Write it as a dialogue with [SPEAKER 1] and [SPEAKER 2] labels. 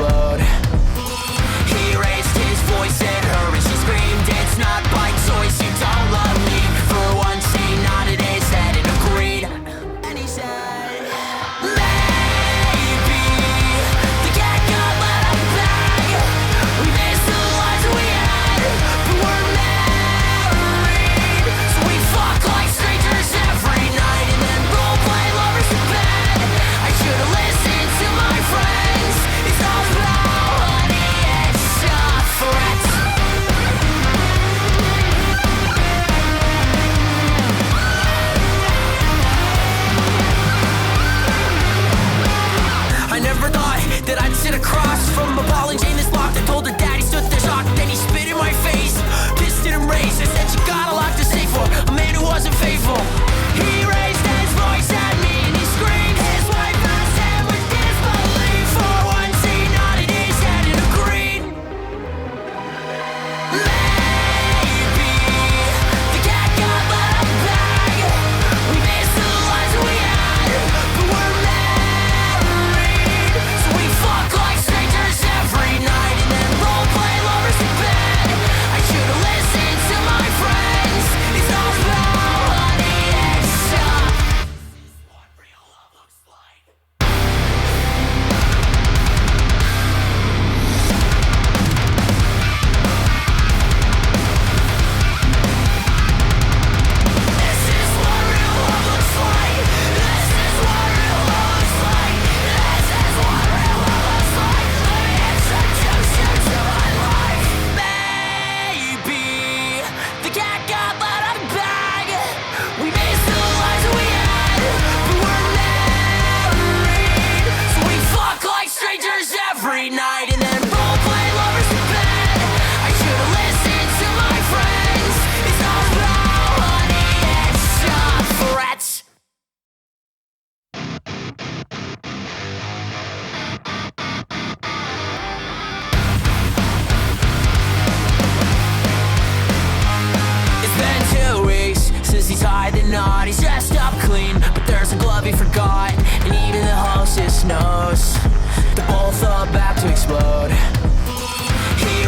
[SPEAKER 1] explode. He raised his voice at her and she screamed, "It's not by choice, you don't love me." For once he nodded his head and agreed. And he said, maybe the cat got let out bag. We missed the lives we had, but we're married. So we fuck like strangers every night and then role play lovers in bed. I should've listened to my friends. It's all about honey, it's a threat. I never thought that I'd sit across from a ball and chain that's locked. I told her daddy stood there shocked, then he spit in my face, pissed and racist, and she got a lot to say for a man who wasn't faithful. He raised his voice at me and he screamed. His wife asked him with disbelief. For once he nodded his head and agreed. Maybe the cat got let out bag. We missed the lives we had, but we're married. So we fuck like strangers every night and then role play lovers in bed. I should've listened to my friends. It's all about honey, it's what real love looks like. This is what real love looks like. This is what real love looks like. This is what real love looks like. Let me introduce you to my life. Baby, the cat got let out of bag. We missed the lives we had, but we're married. So we fuck like strangers every night and then role play lovers in bed. I should've listened to my friends. It's all about honey, it's a threat. It's been 2 weeks since he tied the knot. He's dressed up clean, but there's a glove he forgot. And even the hostess knows they're both about to explode. He